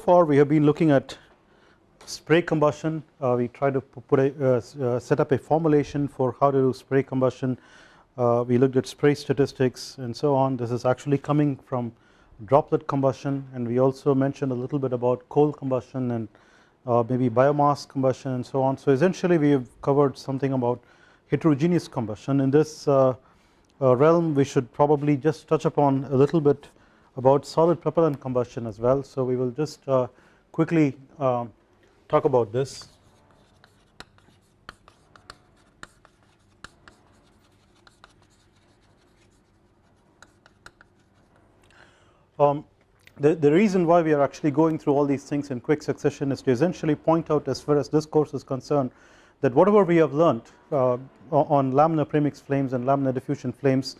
far we have been looking at spray combustion. We try to set up a formulation for how to do spray combustion. We looked at spray statistics and so on. This is actually coming from droplet combustion, and we also mentioned a little bit about coal combustion and maybe biomass combustion and so on. So essentially we have covered something about heterogeneous combustion. In this realm we should probably just touch upon a little bit about solid propellant combustion as well. So we will just quickly talk about this. The reason why we are actually going through all these things in quick succession is to essentially point out, as far as this course is concerned, that whatever we have learnt on laminar premix flames and laminar diffusion flames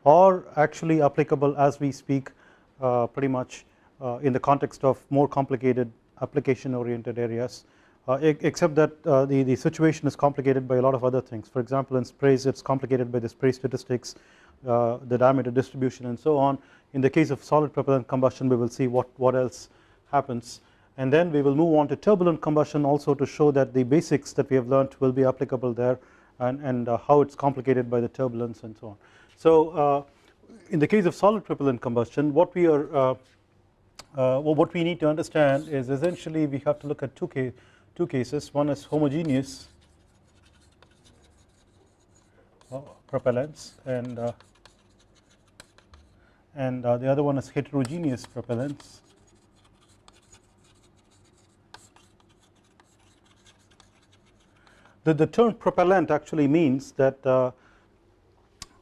are actually applicable as we speak, pretty much in the context of more complicated application oriented areas, except that the situation is complicated by a lot of other things. For example, in sprays it's complicated by the spray statistics, the diameter distribution and so on. In the case of solid propellant combustion we will see what else happens, and then we will move on to turbulent combustion also to show that the basics that we have learnt will be applicable there, and how it's complicated by the turbulence and so on. So in the case of solid propellant combustion, what we need to understand is essentially we have to look at two cases. One is homogeneous propellants, and the other one is heterogeneous propellants. The term propellant actually means that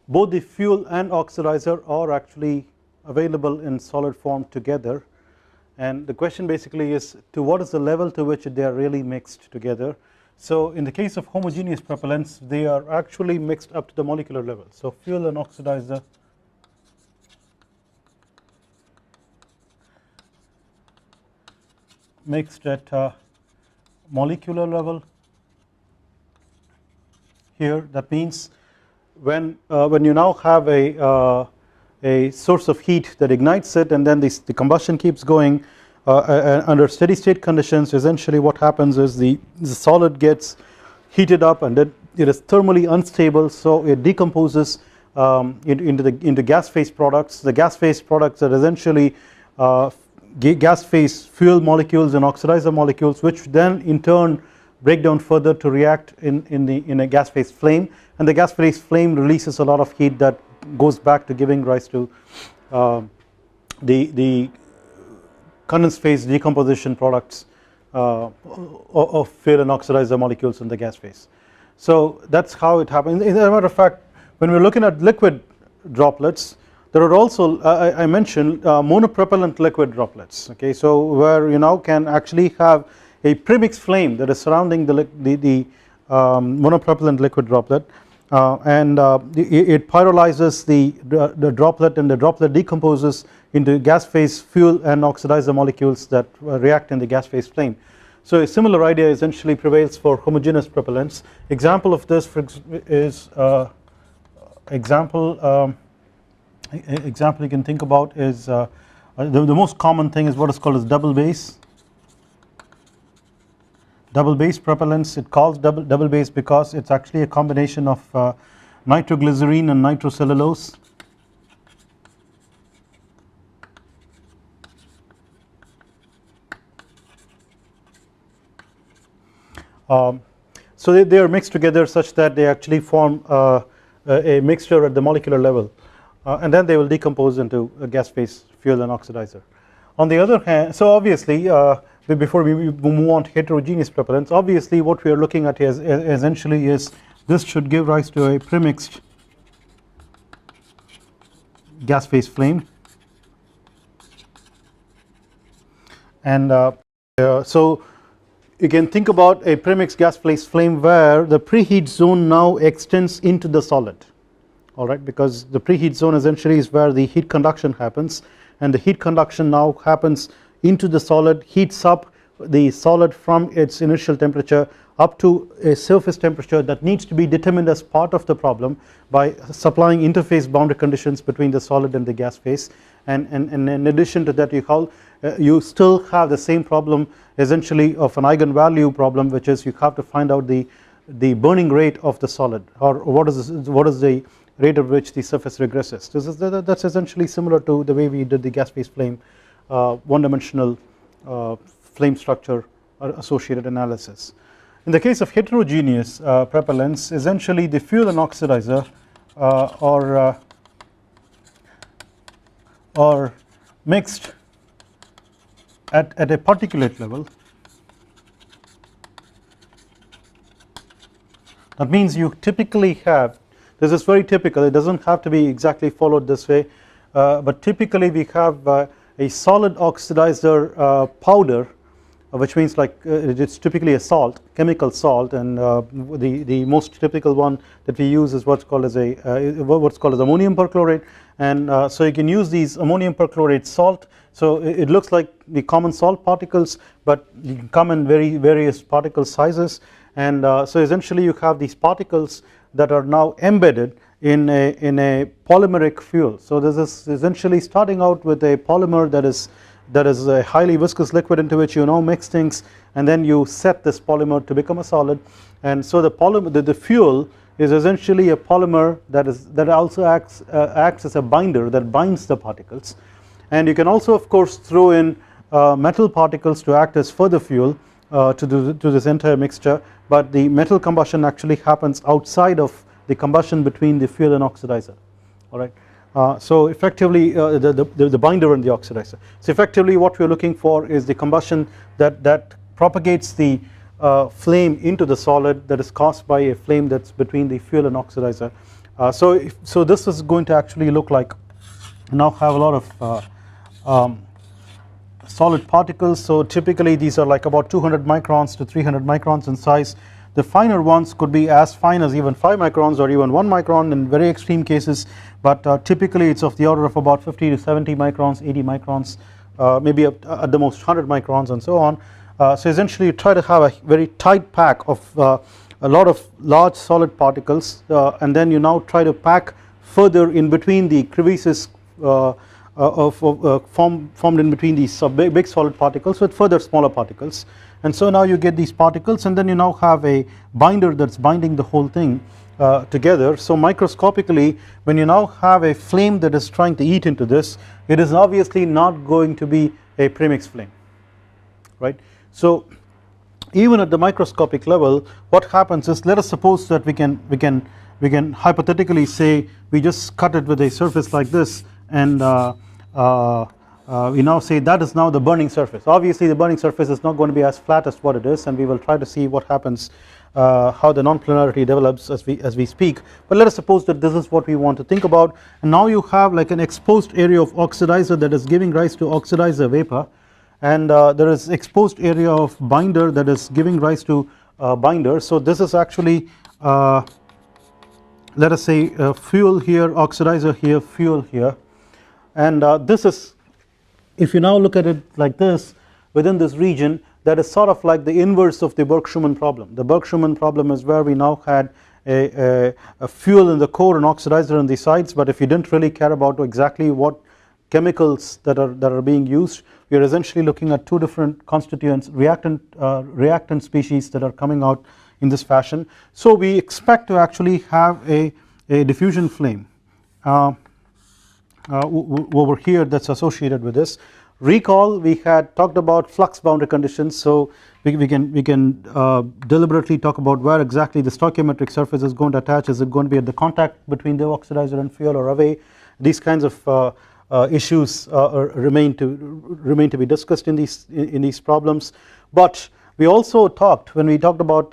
both the fuel and oxidizer are actually available in solid form together, and the question basically is to what is the level to which they are really mixed together. So in the case of homogeneous propellants they are actually mixed up to the molecular level. So fuel and oxidizer mixed at molecular level here. That means when you now have a source of heat that ignites it, and then the combustion keeps going under steady state conditions, essentially what happens is the solid gets heated up and then it is thermally unstable, so it decomposes into gas phase products. The gas phase products are essentially gas phase fuel molecules and oxidizer molecules, which then in turn break down further to react in a gas phase flame, and the gas phase flame releases a lot of heat that goes back to giving rise to the condensed phase decomposition products of fuel and oxidizer molecules in the gas phase. So that's how it happens. As a matter of fact, when we're looking at liquid droplets, there are also I mentioned monopropellant liquid droplets. Okay, so where you now can actually have a premix flame that is surrounding the monopropellant liquid droplet, and it pyrolyzes the droplet, and the droplet decomposes into gas phase fuel and oxidizer molecules that react in the gas phase flame. So a similar idea essentially prevails for homogeneous propellants. Example of this is example you can think about is the most common thing is what is called as double base. Double base propellants, it calls double base because it's actually a combination of nitroglycerine and nitrocellulose. So they are mixed together such that they actually form a mixture at the molecular level, and then they will decompose into a gas phase fuel and oxidizer. On the other hand, so obviously before we move on to heterogeneous propellants, obviously what we are looking at is essentially is this should give rise to a premixed gas phase flame, and so you can think about a premixed gas phase flame where the preheat zone now extends into the solid, alright, because the preheat zone essentially is where the heat conduction happens, and the heat conduction now happens into the solid, heats up the solid from its initial temperature up to a surface temperature that needs to be determined as part of the problem by supplying interface boundary conditions between the solid and the gas phase, and in addition to that you you still have the same problem essentially of an eigenvalue problem, which is you have to find out the burning rate of the solid, or what is the rate at which the surface regresses. That's essentially similar to the way we did the gas phase flame one-dimensional flame structure associated analysis. In the case of heterogeneous propellants, essentially the fuel and oxidizer are mixed at a particulate level. That means you typically have, this is very typical, it doesn't have to be exactly followed this way, but typically we have a solid oxidizer powder, which means like it's typically a salt, chemical salt, and the most typical one that we use is what's called as ammonium perchlorate, and so you can use these ammonium perchlorate salt. So it looks like the common salt particles, but you can come in various particle sizes, and so essentially you have these particles that are now embedded in a polymeric fuel. So this is essentially starting out with a polymer that is a highly viscous liquid into which you now mix things, and then you set this polymer to become a solid. And so the fuel is essentially a polymer that also acts as a binder that binds the particles. And you can also of course throw in metal particles to act as further fuel to this entire mixture, but the metal combustion actually happens outside of the combustion between the fuel and oxidizer. Alright. So effectively the binder and the oxidizer. So effectively what we are looking for is the combustion that propagates the flame into the solid, that is caused by a flame that's between the fuel and oxidizer. So this is going to actually look like, now have a lot of solid particles. So typically these are like about 200 microns to 300 microns in size. The finer ones could be as fine as even 5 microns or even 1 micron in very extreme cases, but typically it's of the order of about 50 to 70 microns, 80 microns, maybe at the most 100 microns and so on. So essentially you try to have a very tight pack of a lot of large solid particles, and then you now try to pack further in between the crevices formed in between these big solid particles with further smaller particles. And so now you get these particles, and then you now have a binder that's binding the whole thing together. So microscopically, when you now have a flame that is trying to eat into this, it is obviously not going to be a premix flame, right? So even at the microscopic level, what happens is, let us suppose that we can hypothetically say we just cut it with a surface like this, and we now say that is now the burning surface. Obviously the burning surface is not going to be as flat as what it is, and we will try to see what happens, how the non-planarity develops as we speak. But let us suppose that this is what we want to think about, and now you have like an exposed area of oxidizer that is giving rise to oxidizer vapor, and there is exposed area of binder that is giving rise to binder. So this is actually let us say fuel here, oxidizer here, fuel here, and this is, if you now look at it like this, within this region, that is sort of like the inverse of the Burke-Schumann problem. The Burke-Schumann problem is where we now had a fuel in the core and oxidizer on the sides, but if you didn't really care about exactly what chemicals that are being used, we are essentially looking at two different constituents, reactant species that are coming out in this fashion. So we expect to actually have a diffusion flame over here that's associated with this. Recall we had talked about flux boundary conditions, so we can deliberately talk about where exactly the stoichiometric surface is going to attach. Is it going to be at the contact between the oxidizer and fuel, or away? These kinds of issues remain to be discussed in these problems. But we also talked, when we talked about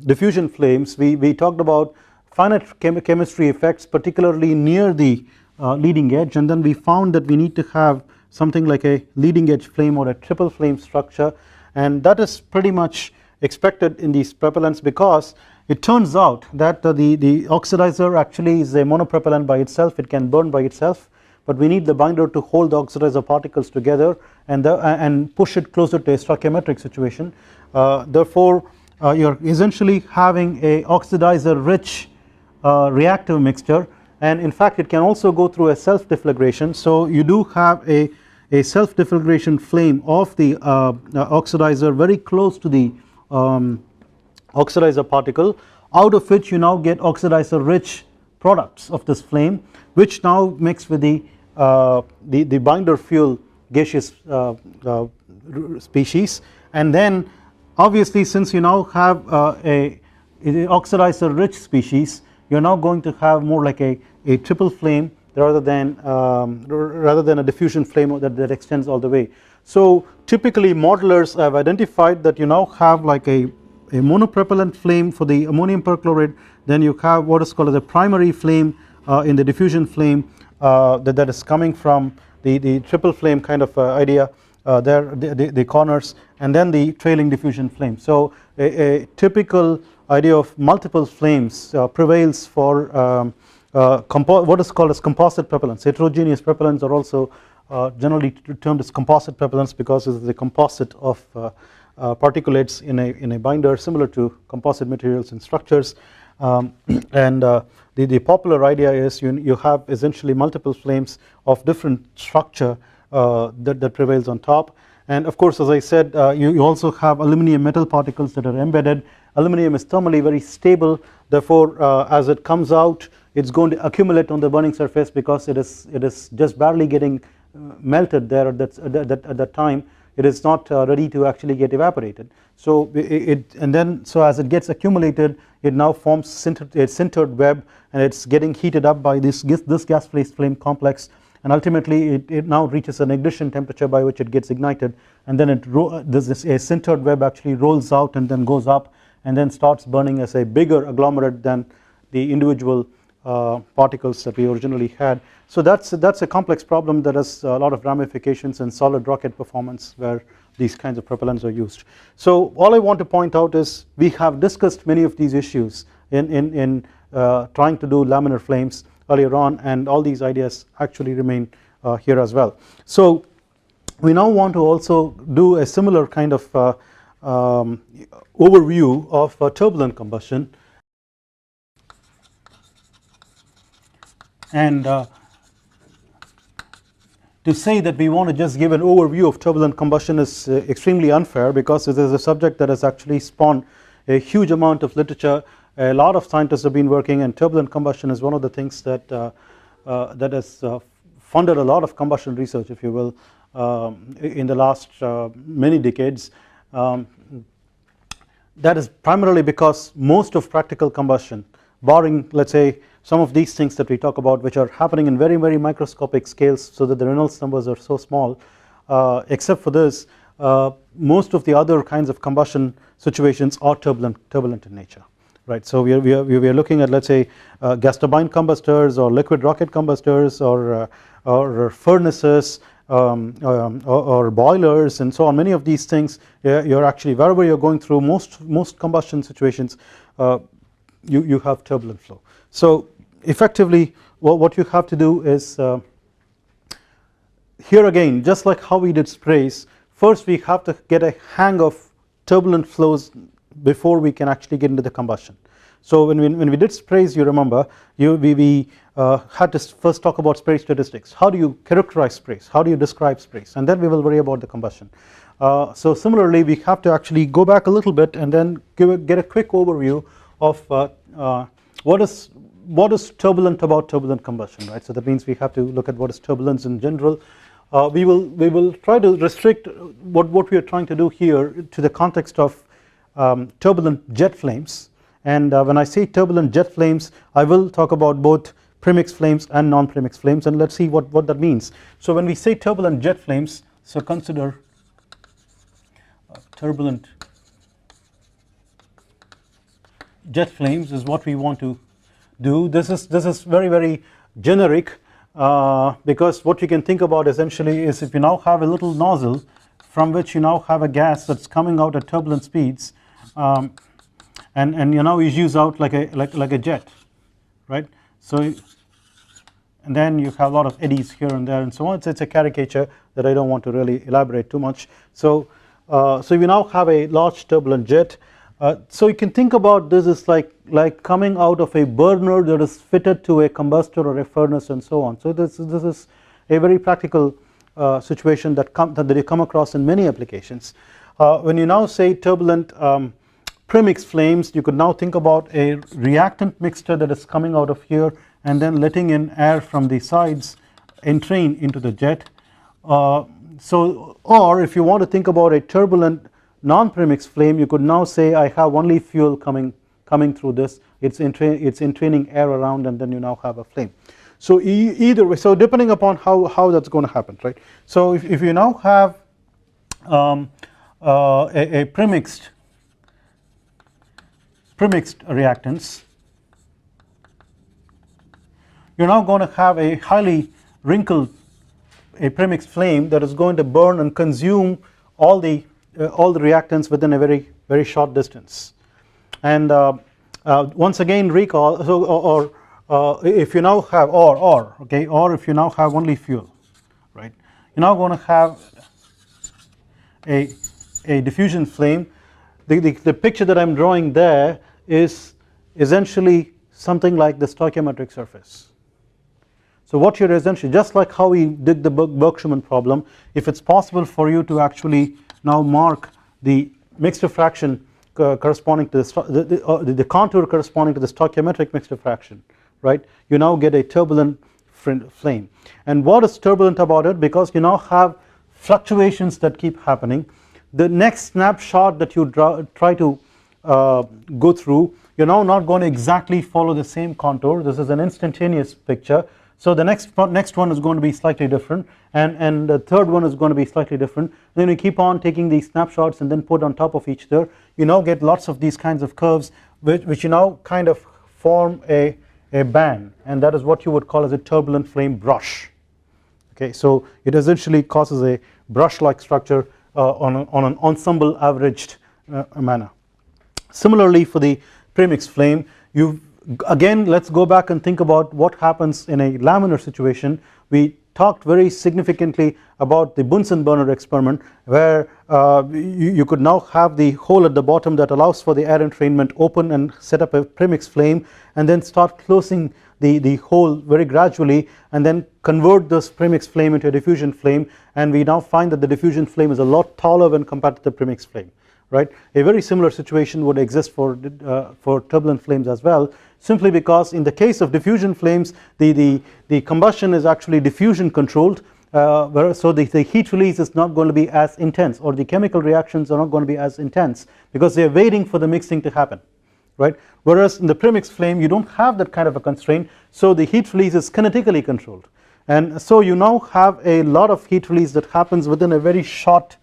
diffusion flames, we talked about finite chemistry effects, particularly near the leading edge, and then we found that we need to have something like a leading edge flame or a triple flame structure, and that is pretty much expected in these propellants, because it turns out that the oxidizer actually is a monopropellant by itself. It can burn by itself, but we need the binder to hold the oxidizer particles together and push it closer to a stoichiometric situation. Therefore you're essentially having a oxidizer rich reactive mixture, and in fact it can also go through a self deflagration. So you do have a self deflagration flame of the oxidizer very close to the oxidizer particle, out of which you now get oxidizer rich products of this flame, which now mix with the binder fuel gaseous species, and then obviously since you now have a oxidizer rich species, you are now going to have more like a triple flame rather than a diffusion flame that extends all the way. So typically modelers have identified that you now have like a monopropellant flame for the ammonium perchlorate, then you have what is called as a primary flame in the diffusion flame that is coming from the triple flame kind of idea there, the corners, and then the trailing diffusion flame. So a typical idea of multiple flames prevails for what is called as composite propellants. Heterogeneous propellants are also generally termed as composite propellants because it is the composite of particulates in a binder, similar to composite materials and structures, and the popular idea is you have essentially multiple flames of different structure that prevails on top. And of course, as I said, you also have aluminum metal particles that are embedded. Aluminum is thermally very stable, therefore as it comes out it's going to accumulate on the burning surface because it is just barely getting melted there at that time. It is not ready to actually get evaporated. So so as it gets accumulated, it now forms a sintered web, and it's getting heated up by this gas flame complex, and ultimately it now reaches an ignition temperature by which it gets ignited, and then a sintered web actually rolls out and then goes up and then starts burning as a bigger agglomerate than the individual particles that we originally had. So that's a complex problem that has a lot of ramifications in solid rocket performance where these kinds of propellants are used. So all I want to point out is we have discussed many of these issues in trying to do laminar flames earlier on, and all these ideas actually remain here as well. So we now want to also do a similar kind of overview of turbulent combustion, and to say that we want to just give an overview of turbulent combustion is extremely unfair, because it is a subject that has actually spawned a huge amount of literature. A lot of scientists have been working, and turbulent combustion is one of the things that that has funded a lot of combustion research, if you will, in the last many decades. That is primarily because most of practical combustion, barring let's say some of these things that we talk about, which are happening in very microscopic scales so that the Reynolds numbers are so small, except for this, most of the other kinds of combustion situations are turbulent in nature, right? So we are looking at, let's say, gas turbine combustors or liquid rocket combustors or furnaces or boilers and so on. Many of these things, you're actually, wherever you're going through, most combustion situations, you have turbulent flow. So effectively what you have to do is, here again, just like how we did sprays, first we have to get a hang of turbulent flows before we can actually get into the combustion. So when we did sprays, you remember, we had to first talk about spray statistics. How do you characterize sprays? How do you describe sprays? And then we will worry about the combustion. So similarly, we have to actually go back a little bit and then get a quick overview of what is turbulent about turbulent combustion, right? So that means we have to look at what is turbulence in general. We will try to restrict what we are trying to do here to the context of turbulent jet flames. And when I say turbulent jet flames, I will talk about both premix flames and non-premix flames, and let's see what that means. So when we say turbulent jet flames, so consider turbulent jet flames is what we want to do. This is very generic, because what you can think about essentially is, if you now have a little nozzle from which you now have a gas that's coming out at turbulent speeds, and you now use out like a jet, right? So and then you have a lot of eddies here and there and so on. It's a caricature that I don't want to really elaborate too much. So so you now have a large turbulent jet. So you can think about this as like coming out of a burner that is fitted to a combustor or a furnace and so on. So this is a very practical situation that you come across in many applications. When you now say turbulent premix flames, you could now think about a reactant mixture that is coming out of here and then letting in air from the sides entering into the jet. Or if you want to think about a turbulent non-premix flame, you could now say I have only fuel coming through this, it's entraining air around, and then you now have a flame. So either way, so depending upon how that's going to happen, right? So if you now have a premixed reactants, you're now going to have a highly wrinkled premix flame that is going to burn and consume all the reactants within a very short distance. And once again recall, so if you now have or if you now have only fuel, right, you're now going to have a diffusion flame. The picture that I'm drawing there is essentially something like the stoichiometric surface. So what you're essentially, just like how we did the Berkshire problem, if it's possible for you to actually now mark the mixture fraction corresponding to the contour corresponding to the stoichiometric mixture fraction, right, you now get a turbulent flame. And what is turbulent about it? Because you now have fluctuations that keep happening. The next snapshot that you try to go through, you're now not going to exactly follow the same contour. This is an instantaneous picture. So the next one is going to be slightly different, and the third one is going to be slightly different. Then you keep on taking these snapshots and then put on top of each other. You now get lots of these kinds of curves which you now kind of form a band, and that is what you would call as a turbulent flame brush. Okay, so it essentially causes a brush-like structure on an ensemble averaged manner. Similarly, for the premix flame, again, let's go back and think about what happens in a laminar situation. We talked very significantly about the Bunsen burner experiment, where you could now have the hole at the bottom that allows for the air entrainment open and set up a premix flame, and then start closing the hole very gradually, and then convert this premix flame into a diffusion flame. And we now find that the diffusion flame is a lot taller when compared to the premix flame. Right? A very similar situation would exist for turbulent flames as well, simply because in the case of diffusion flames, the combustion is actually diffusion controlled, so the heat release is not going to be as intense, or the chemical reactions are not going to be as intense, because they are waiting for the mixing to happen, right? Whereas in the premix flame, you don't have that kind of a constraint, so the heat release is kinetically controlled, and so you now have a lot of heat release that happens within a very short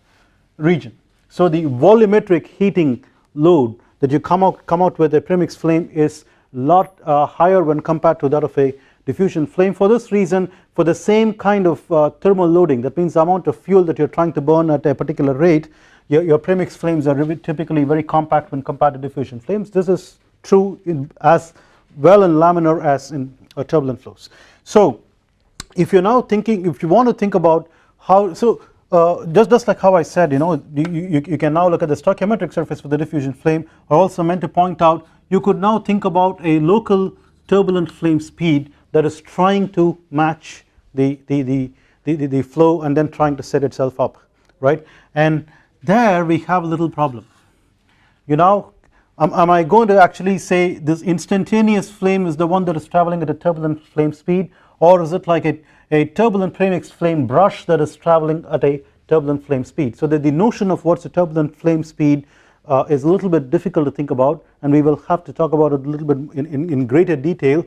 region. So the volumetric heating load that you come out with a premix flame is a lot higher when compared to that of a diffusion flame. For this reason, for the same kind of thermal loading, that means the amount of fuel that you're trying to burn at a particular rate, your premix flames are typically very compact when compared to diffusion flames. This is true as well in laminar as in turbulent flows. So if you're now thinking, if you want to think about how, so just like how I said, you can now look at the stoichiometric surface for the diffusion flame. I also meant to point out, you could now think about a local turbulent flame speed that is trying to match the flow and then trying to set itself up, right? And there we have a little problem. Am I going to actually say this instantaneous flame is the one that is traveling at a turbulent flame speed, or is it like a turbulent premix flame brush that is traveling at a turbulent flame speed? So that the notion of what's a turbulent flame speed is a little bit difficult to think about, and we will have to talk about it a little bit in greater detail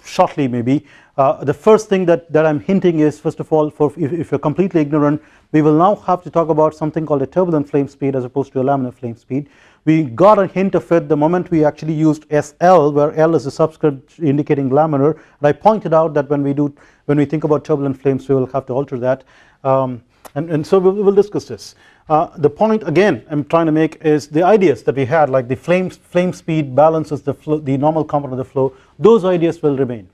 shortly maybe. The first thing that I'm hinting is, first of all, if you're completely ignorant, we will now have to talk about something called a turbulent flame speed as opposed to a laminar flame speed. We got a hint of it the moment we actually used SL, where L is a subscript indicating laminar, and I pointed out that when we think about turbulent flames, we will have to alter that, and so we'll discuss this. The point again I'm trying to make is the ideas that we had, like the flame speed balances the normal component of the flow. Those ideas will remain.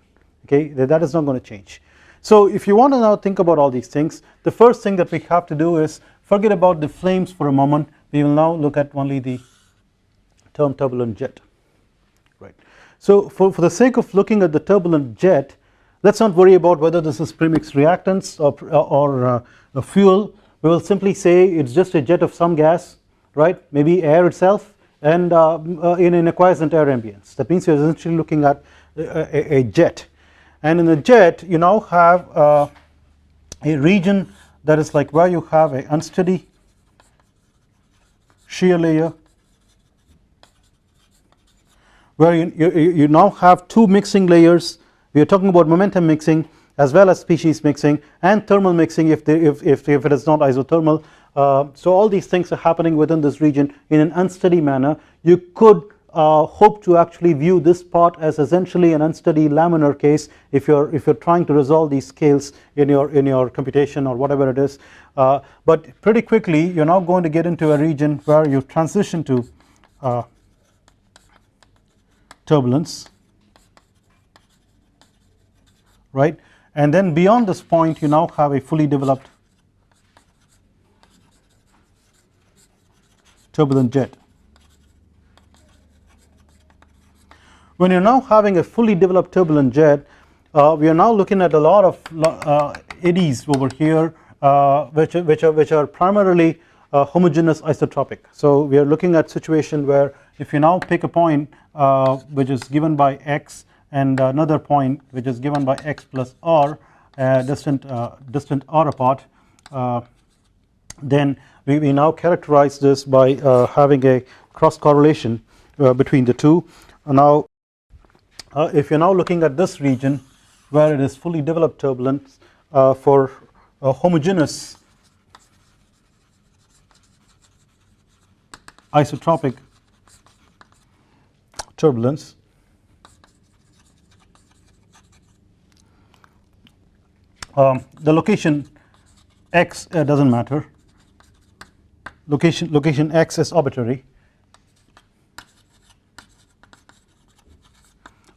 Okay, that is not going to change. So if you want to now think about all these things, the first thing that we have to do is forget about the flames for a moment. we will now look at only the term turbulent jet, right. So for the sake of looking at the turbulent jet, let's not worry about whether this is premix reactants or a fuel. We will simply say it's just a jet of some gas, right, maybe air itself, and in an quiescent air ambience. That means you're essentially looking at a jet, and in the jet you now have a region that is like where you have a unsteady shear layer, where you now have two mixing layers. We are talking about momentum mixing as well as species mixing and thermal mixing if it is not isothermal. So all these things are happening within this region in an unsteady manner. You could hope to actually view this part as essentially an unsteady laminar case if you're trying to resolve these scales in your computation or whatever it is. But pretty quickly you're now going to get into a region where you transition to turbulence, right, and then beyond this point you now have a fully developed turbulent jet. When you're now having a fully developed turbulent jet, we are now looking at a lot of eddies over here, which are primarily homogeneous isotropic. So we are looking at situation where if you now pick a point which is given by x and another point which is given by x plus r, distant r apart, then we now characterize this by having a cross correlation between the two. Now if you're now looking at this region where it is fully developed turbulence for homogeneous isotropic turbulence, the location x doesn't matter. Location x is arbitrary,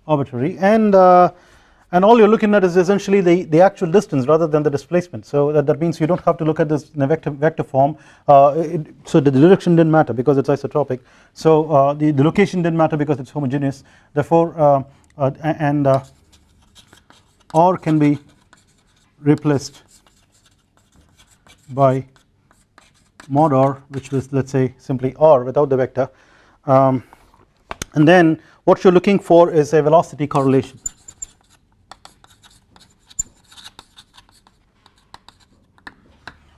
and all you're looking at is essentially the actual distance rather than the displacement. So that means you don't have to look at this in a vector form. So the direction didn't matter because it's isotropic. So the location didn't matter because it's homogeneous. Therefore, r can be replaced by mod r, which was, let's say, simply r without the vector, and then what you're looking for is a velocity correlation.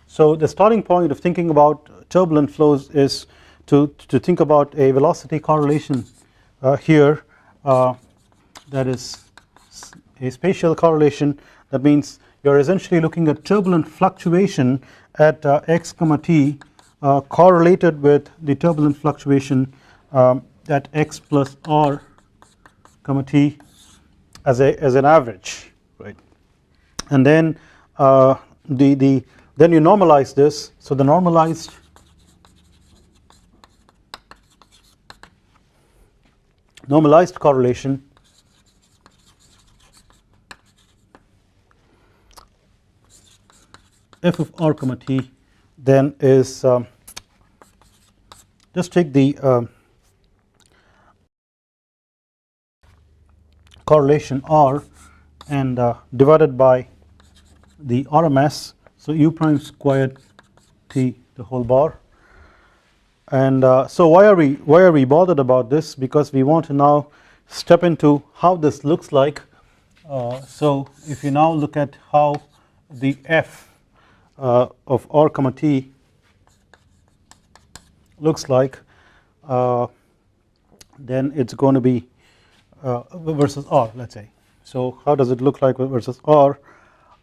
So the starting point of thinking about turbulent flows is to think about a velocity correlation here, that is a spatial correlation. That means you're essentially looking at turbulent fluctuation at x comma t correlated with the turbulent fluctuation at x plus r comma t as an average, right? And then then you normalize this. So the normalized correlation f of r comma t then is just take the correlation r and divided by the RMS, so u prime squared t the whole bar. And so why are we bothered about this? Because we want to now step into how this looks like. So if you now look at how the f of r comma t looks like, then it's going to be versus r, let's say. So how does it look like versus r?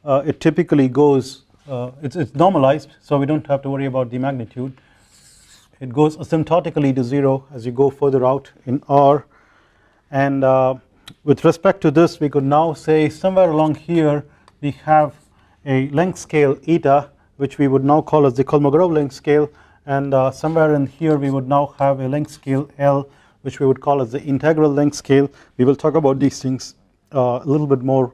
It typically goes, it's normalized, so we don't have to worry about the magnitude. It goes asymptotically to 0 as you go further out in r, and with respect to this we could now say somewhere along here we have a length scale eta, which we would now call as the Kolmogorov length scale, and somewhere in here we would now have a length scale L, which we would call as the integral length scale. We will talk about these things a little bit more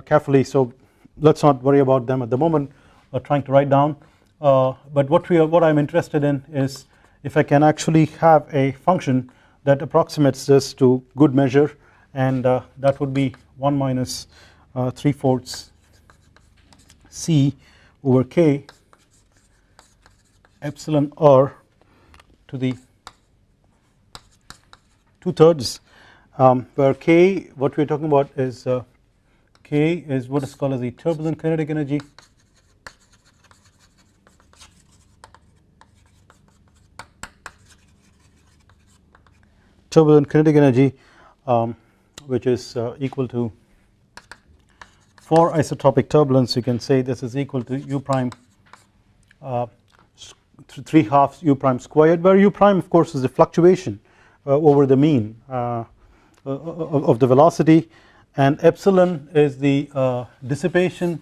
carefully, so let's not worry about them at the moment. We're trying to write down, but what I'm interested in is if I can actually have a function that approximates this to good measure, and that would be 1 minus 3/4 c over k epsilon r to the 2/3, where k, what we are talking about is k is what is called as the turbulent kinetic energy, which is equal to, for isotropic turbulence you can say this is equal to u prime 3/2 u prime squared, where u prime of course is the fluctuation over the mean of the velocity, and epsilon is the dissipation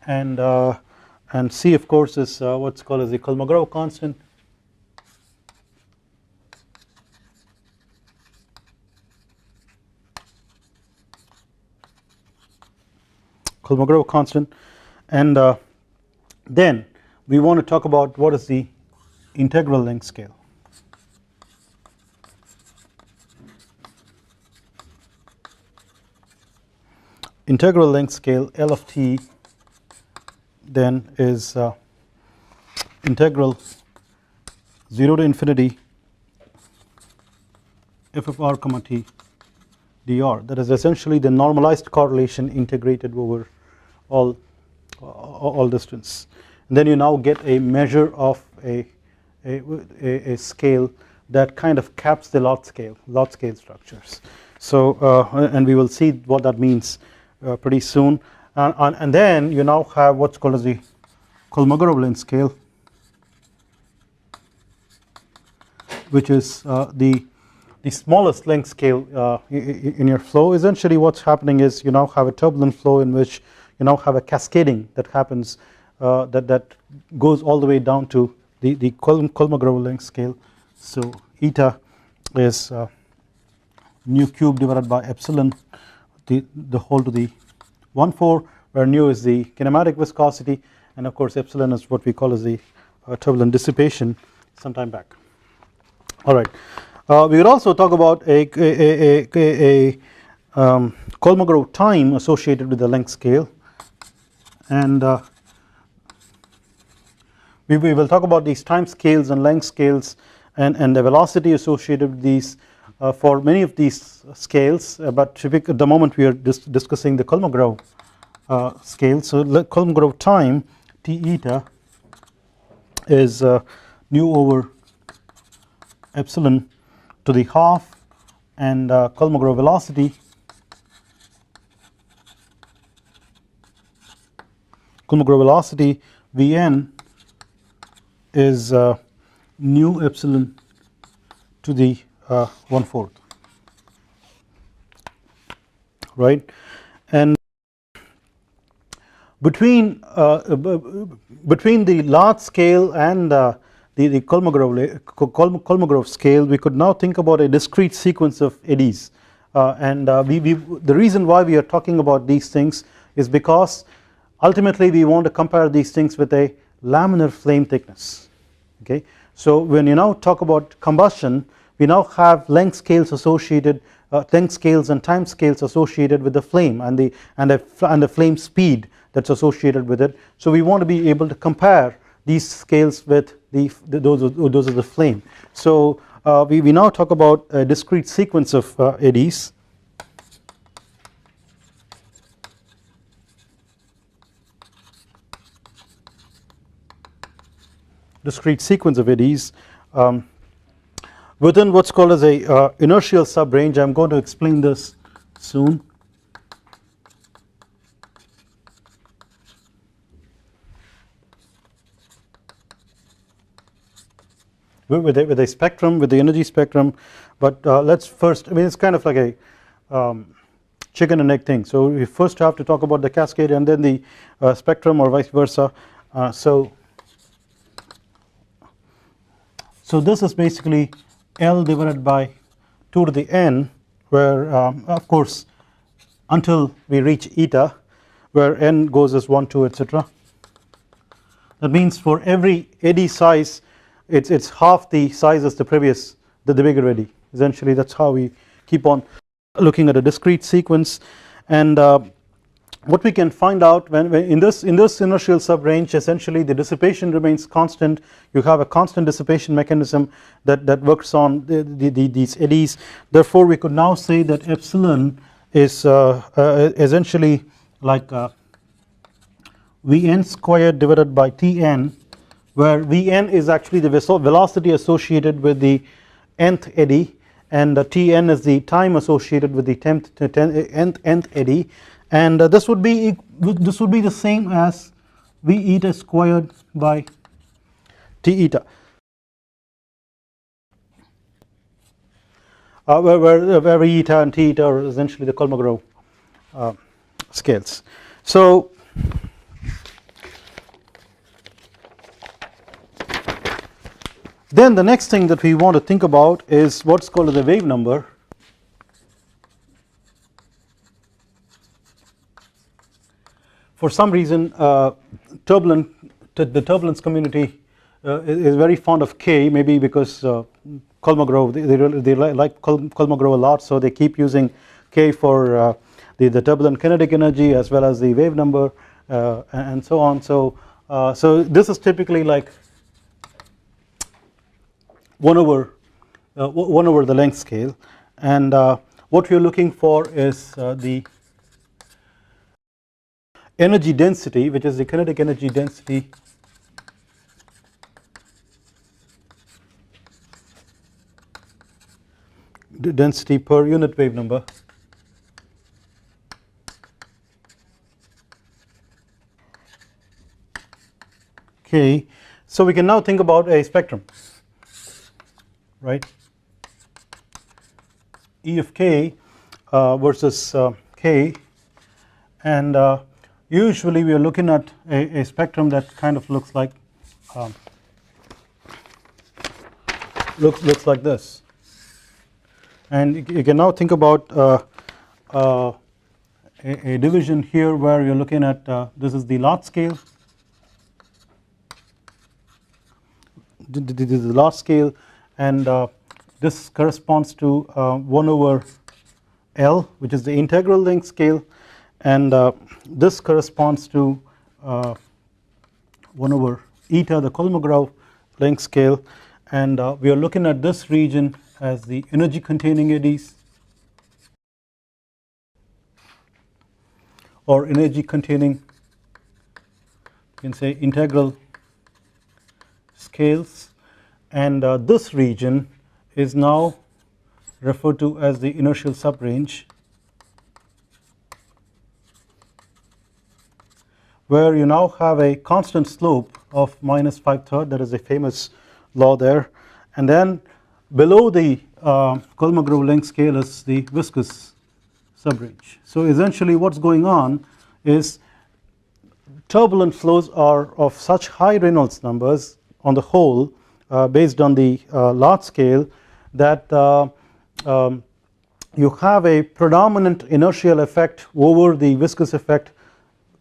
and c of course is what's called as the Kolmogorov constant. Kolmogorov constant, and then we want to talk about what is the integral length scale. Integral length scale L of t then is integral 0 to infinity f of r comma t dr. That is essentially the normalized correlation integrated over all distance, and then you now get a measure of a scale that kind of caps the lot scale structures. So and we will see what that means pretty soon, and then you now have what's called as the Kolmogorov length scale, which is the smallest length scale in your flow. Essentially what's happening is you now have a turbulent flow in which you now have a cascading that happens that goes all the way down to the Kolmogorov length scale. So eta is nu cube divided by epsilon the whole to the 1/4, where nu is the kinematic viscosity, and of course epsilon is what we call as the turbulent dissipation sometime back. All right. We will also talk about a Kolmogorov time associated with the length scale, and we will talk about these time scales and length scales and the velocity associated with these for many of these scales, but at the moment we are discussing the Kolmogorov scale. So Kolmogorov time t eta is nu over epsilon to the half, and Kolmogorov velocity Vn is nu epsilon to the 1/4, right? And between the large scale and the Kolmogorov scale, we could now think about a discrete sequence of eddies, and the reason why we are talking about these things is because ultimately we want to compare these things with a laminar flame thickness. Okay, so when you now talk about combustion, we now have length scales associated, length scales and time scales associated with the flame and the flame speed that's associated with it. So we want to be able to compare these scales with those of the flame. So we now talk about a discrete sequence of eddies. Discrete sequence of eddies within what's called as a inertial subrange. I'm going to explain this soon. With a spectrum, with the energy spectrum, but let's first, I mean it's kind of like a chicken and egg thing. So we first have to talk about the cascade and then the spectrum, or vice versa. So this is basically L divided by 2 to the n, where of course until we reach eta, where n goes as 1, 2, etc. That means for every eddy size it's half the size as the previous, the bigger eddy. Essentially that's how we keep on looking at a discrete sequence. And what we can find out when in this inertial subrange, essentially the dissipation remains constant. You have a constant dissipation mechanism that works on these eddies. Therefore we could now say that epsilon is essentially like Vn squared divided by Tn, where Vn is actually the velocity associated with the nth eddy, and Tn is the time associated with the nth eddy, and this would be the same as V eta squared by T eta, where V eta and T eta are essentially the Kolmogorov scales. So then the next thing that we want to think about is what's called the wave number. For some reason the turbulence community is very fond of K, maybe because Kolmogorov, they like Kolmogorov a lot, so they keep using K for the turbulent kinetic energy as well as the wave number and so on. So this is typically like 1 over the length scale, and what we are looking for is the energy density, which is the kinetic energy density per unit wave number. Okay, so we can now think about a spectrum, right? E of k versus k, and usually we are looking at a spectrum that kind of looks like looks like this, and you can now think about a division here where you're looking at this is the lot scale, this is the lot scale, and this corresponds to 1 over L, which is the integral length scale, and this corresponds to 1 over eta, the Kolmogorov length scale, and we are looking at this region as the energy containing eddies or energy containing, you can say, integral scales, and this region is now referred to as the inertial subrange, where you now have a constant slope of minus 5/3, that is a famous law there, and then below the Kolmogorov length scale is the viscous subrange. So essentially what's going on is turbulent flows are of such high Reynolds numbers on the whole based on the lot scale that you have a predominant inertial effect over the viscous effect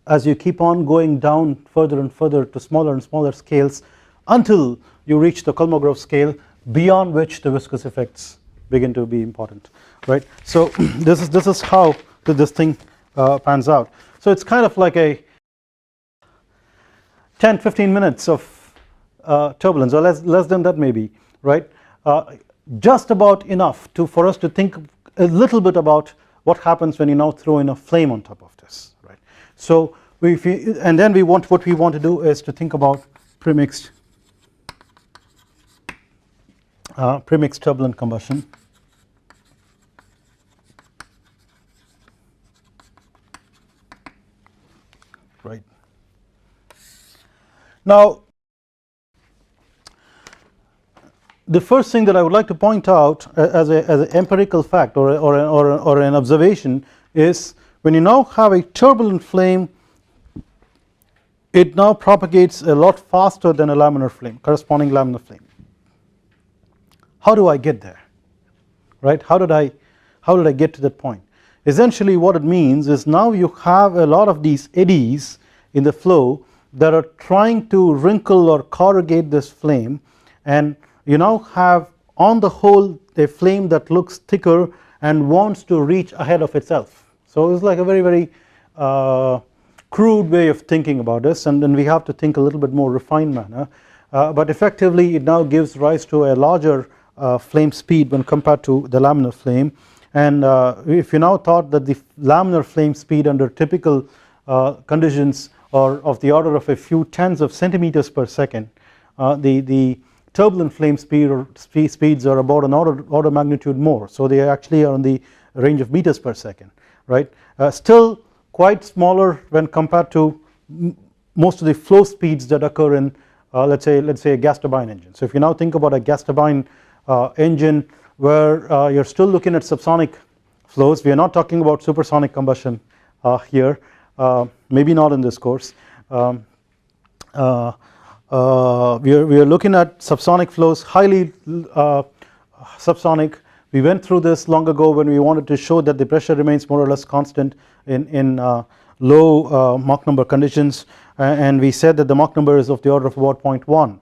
as you keep on going down further and further to smaller and smaller scales until you reach the Kolmogorov scale, beyond which the viscous effects begin to be important, right? So this is how this thing pans out. So it's kind of like a 10-15 minutes of turbulence, or less than that maybe, right? Just about enough for us to think a little bit about what happens when you now throw in a flame on top of this, right? So and then what we want to do is to think about premixed turbulent combustion. Right. Now, the first thing that I would like to point out as an empirical fact or an observation is when you now have a turbulent flame, it now propagates a lot faster than a laminar flame, corresponding laminar flame. How do I get there, right? How did I get to that point? Essentially what it means is now you have a lot of these eddies in the flow that are trying to wrinkle or corrugate this flame, and you now have on the whole a flame that looks thicker and wants to reach ahead of itself. So it's like a very crude way of thinking about this, and then we have to think a little bit more refined manner, but effectively it now gives rise to a larger flame speed when compared to the laminar flame. And if you now thought that the laminar flame speed under typical conditions are of the order of a few tens of centimeters per second, the turbulent flame speed or speeds are about an order magnitude more, so they actually are in the range of meters per second, right? Still quite smaller when compared to most of the flow speeds that occur in let's say a gas turbine engine. So if you now think about a gas turbine engine where you're still looking at subsonic flows, we are not talking about supersonic combustion here, maybe not in this course. We are looking at subsonic flows, highly subsonic. We went through this long ago when we wanted to show that the pressure remains more or less constant in low Mach number conditions, and we said that the Mach number is of the order of about 0.1.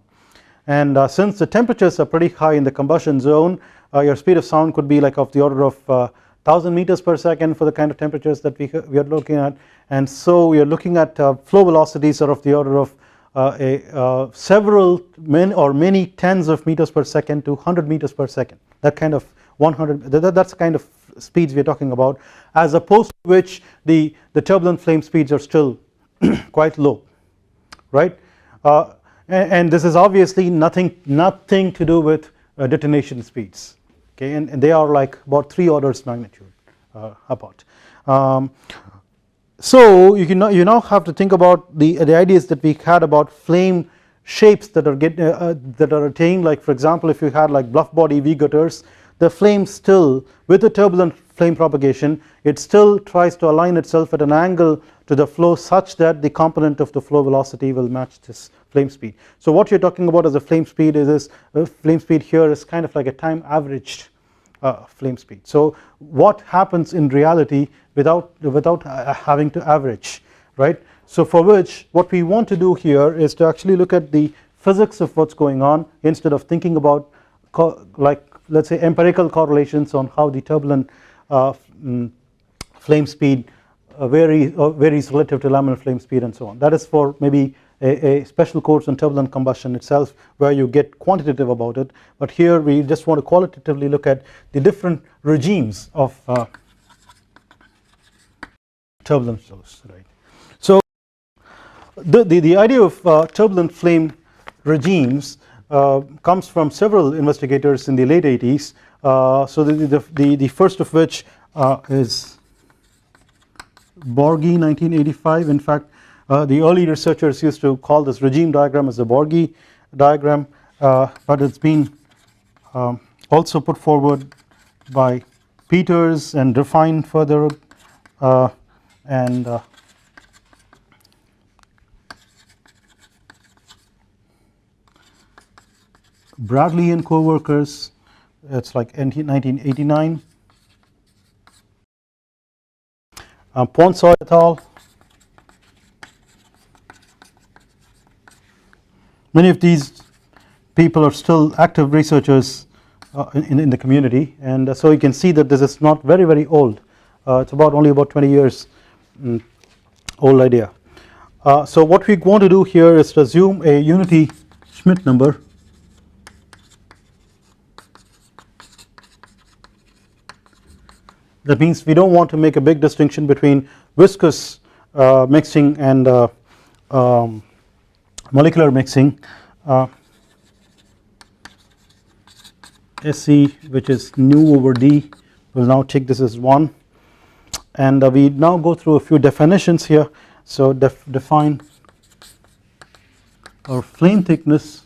And since the temperatures are pretty high in the combustion zone, your speed of sound could be like of the order of 1000 meters per second for the kind of temperatures that we are looking at, and so we are looking at flow velocities are of the order of several many tens of meters per second to 100 meters per second. That kind of 100, that's the kind of speeds we are talking about, as opposed to which the turbulent flame speeds are still quite low, right? And this is obviously nothing to do with detonation speeds, okay, and they are like about 3 orders magnitude apart. So you now have to think about the ideas that we had about flame shapes that are attained. Like for example, if you had like bluff body V gutters, the flame still, with the turbulent flame propagation, it still tries to align itself at an angle to the flow such that the component of the flow velocity will match this flame speed. So what you're talking about as a flame speed is this flame speed here is kind of like a time averaged flame speed. So what happens in reality without having to average, right? So for which what we want to do here is to actually look at the physics of what's going on instead of thinking about like let's say empirical correlations on how the turbulent flame speed varies relative to laminar flame speed and so on. That is for maybe a special course on turbulent combustion itself where you get quantitative about it, but here we just want to qualitatively look at the different regimes of turbulent flows, right? So the idea of turbulent flame regimes comes from several investigators in the late 80s. So the first of which is Borghi, 1985. In fact, the early researchers used to call this regime diagram as the Borghi diagram, but it's been also put forward by Peters and refined further, and Bradley and co-workers, it's like 1989. Ponsoy et al. Many of these people are still active researchers in the community, and so you can see that this is not very old. It's only about 20 years old idea. So what we want to do here is to assume a unity Schmidt number That means we don't want to make a big distinction between viscous mixing and molecular mixing. SC, which is nu over d, we'll now take this as 1, and we now go through a few definitions here. So define our flame thickness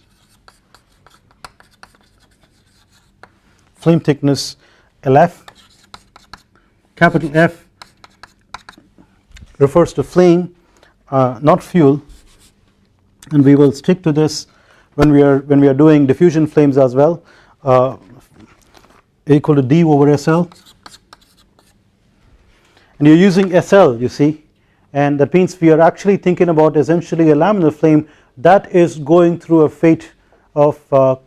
LF, capital F refers to flame, not fuel, and we will stick to this when we are doing diffusion flames as well. Equal to d over SL, and you're using SL, you see, and that means we are actually thinking about essentially a laminar flame that is going through a fate of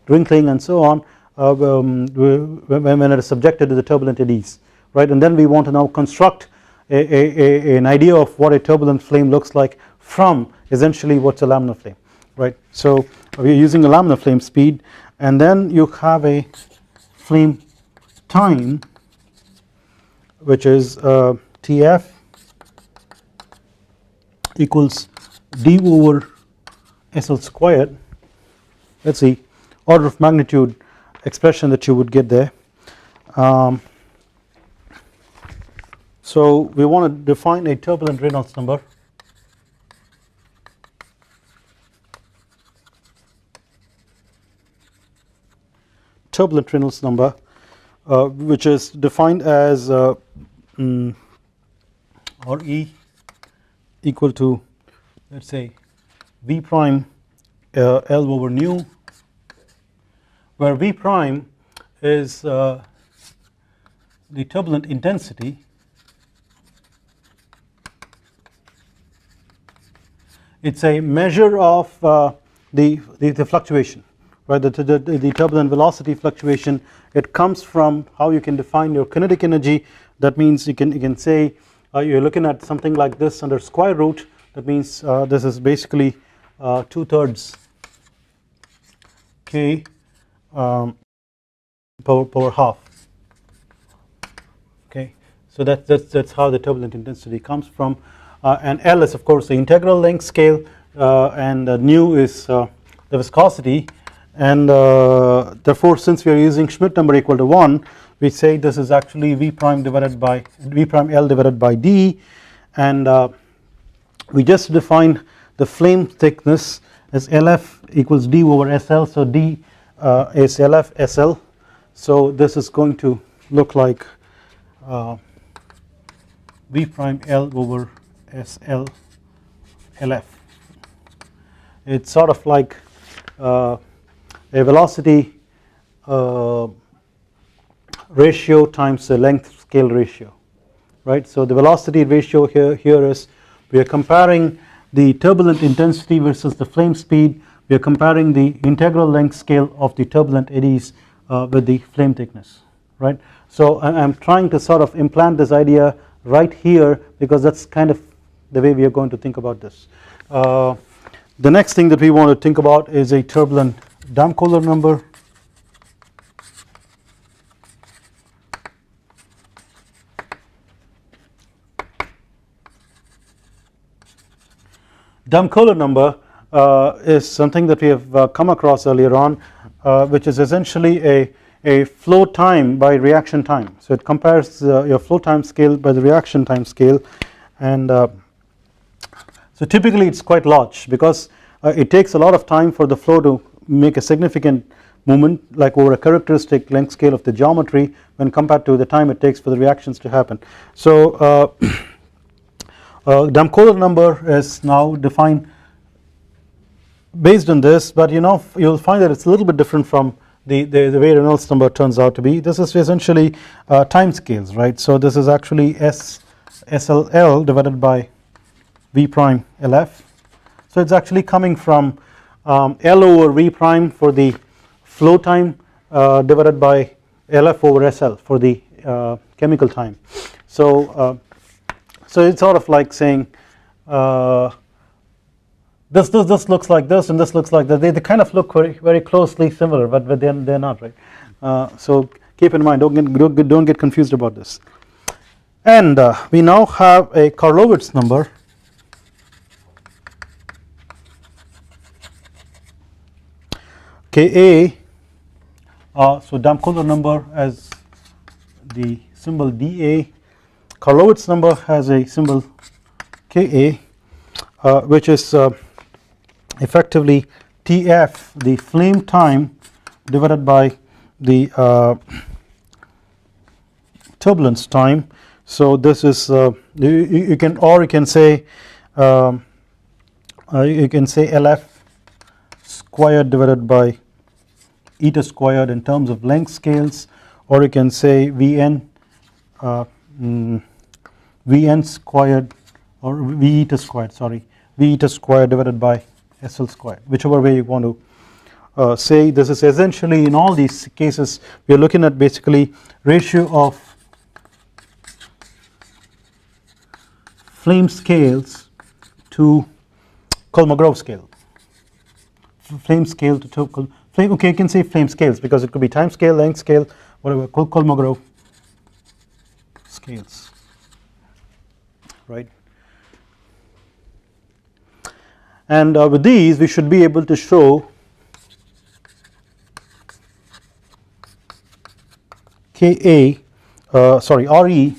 wrinkling and so on when it is subjected to the turbulent eddies, right. And then we want to now construct an idea of what a turbulent flame looks like from essentially what's a laminar flame, right. So we are using a laminar flame speed, and then you have a flame time which is Tf equals d over SL squared. Let's see, order of magnitude expression that you would get there. So we want to define a turbulent Reynolds number. Turbulent Reynolds number, which is defined as RE equal to, let's say, V prime L over nu, where V prime is the turbulent intensity it's a measure of the fluctuation, right, the turbulent velocity fluctuation. It comes from how you can define your kinetic energy. That means you can say you're looking at something like this under square root. That means this is basically 2/3 K power half. Okay, so that's how the turbulent intensity comes from, and L is of course the integral length scale, and nu is the viscosity, and therefore since we are using Schmidt number equal to 1, we say this is actually V prime L divided by d, and we just defined the flame thickness as LF equals d over SL. So d is LF SL, so this is going to look like V prime L over SL LF. It's sort of like a velocity ratio times the length scale ratio, right. So the velocity ratio here is, we are comparing the turbulent intensity versus the flame speed. We are comparing the integral length scale of the turbulent eddies with the flame thickness, right. So I'm trying to sort of implant this idea right here because that's kind of the way we are going to think about this. The next thing that we want to think about is a turbulent Damkohler number. Damkohler number is something that we have come across earlier on, which is essentially a flow time by reaction time. So it compares your flow time scale by the reaction time scale, and so typically it's quite large because it takes a lot of time for the flow to make a significant movement, like over a characteristic length scale of the geometry, when compared to the time it takes for the reactions to happen. So Damkohler number is now defined based on this, but you'll find that it's a little bit different from the way Reynolds number turns out to be. This is essentially time scales, right. So this is actually SLL divided by V prime LF. So it's actually coming from L over V prime for the flow time divided by LF over SL for the chemical time. So it's sort of like saying this looks like this and this looks like that. They kind of look very closely similar, but they're not, right. So keep in mind, don't get confused about this. And we now have a Karlovitz number. Ka, so Damkohler number as the symbol dA, Karlovitz number has a symbol Ka, which is effectively Tf, the flame time, divided by the turbulence time. So this is you can say Lf squared divided by eta squared in terms of length scales, or you can say Vn Vn squared or V eta squared, sorry, V eta squared divided by SL squared, whichever way you want to say. This is essentially, in all these cases we are looking at basically ratio of flame scales to Kolmogorov scale, flame scale to flame, okay, you can say flame scales because it could be time scale, length scale, whatever, Kolmogorov scales, right. And with these we should be able to show Ka, sorry, Re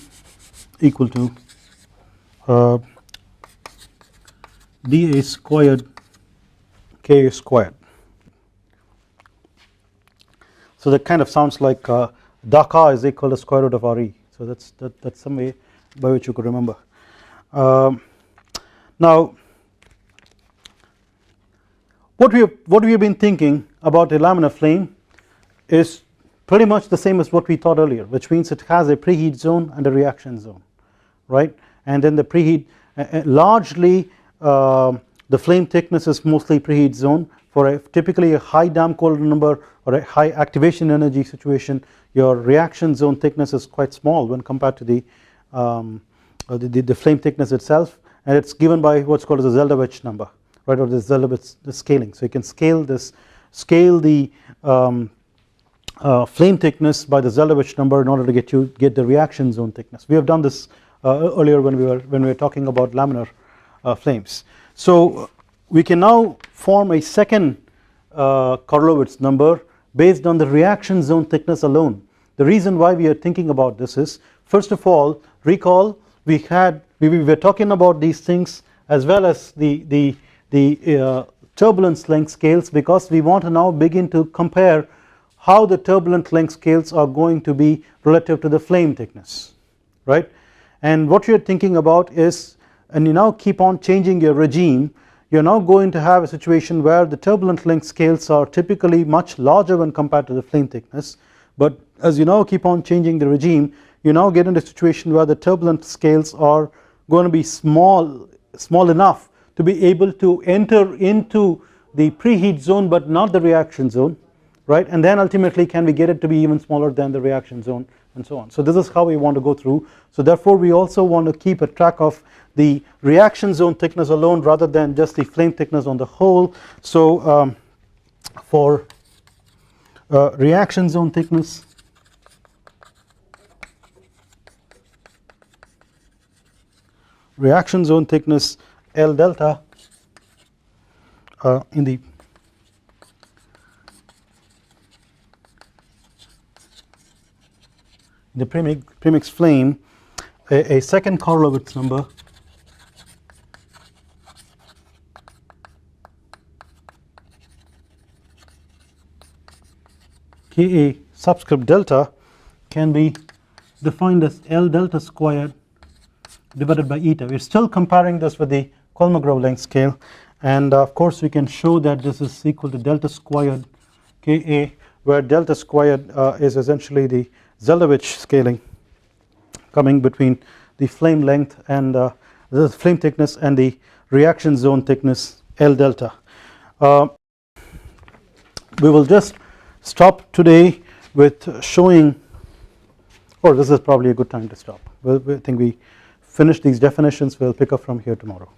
equal to dA squared Ka squared. So that kind of sounds like dA is equal to square root of Re. So that's some way by which you could remember. Now what we have been thinking about a laminar flame is pretty much the same as what we thought earlier, which means it has a preheat zone and a reaction zone, right. And then the preheat, largely the flame thickness is mostly preheat zone. For typically a high damped Coulomb number or a high activation energy situation, your reaction zone thickness is quite small when compared to the flame thickness itself, and it's given by what's called as the Zeldovich number, right, or the Zeldovich scaling. So you can scale the flame thickness by the Zeldovich number in order to get the reaction zone thickness. We have done this earlier when we were talking about laminar flames. So we can now form a second Korolowitz number based on the reaction zone thickness alone. The reason why we are thinking about this is, first of all, recall we were talking about these things as well as the turbulence length scales, because we want to now begin to compare how the turbulent length scales are going to be relative to the flame thickness, right. And what you are thinking about is, and you now keep on changing your regime, you are now going to have a situation where the turbulent length scales are typically much larger when compared to the flame thickness, but as you now keep on changing the regime, you now get into a situation where the turbulent scales are going to be small enough to be able to enter into the preheat zone but not the reaction zone, right. And then ultimately can we get it to be even smaller than the reaction zone, and so on. So this is how we want to go through. So therefore we also want to keep a track of the reaction zone thickness alone rather than just the flame thickness on the whole. So for reaction zone thickness, L delta in the premix flame, a second Korolowitz number Ka subscript delta can be defined as L delta squared divided by eta. We are still comparing this with the Kolmogorov length scale, and of course we can show that this is equal to delta squared Ka, where delta squared is essentially the Zeldovich scaling coming between the flame length and the flame thickness and the reaction zone thickness L delta. We will just stop today with showing, or this is probably a good time to stop. I think we finish these definitions, we'll pick up from here tomorrow.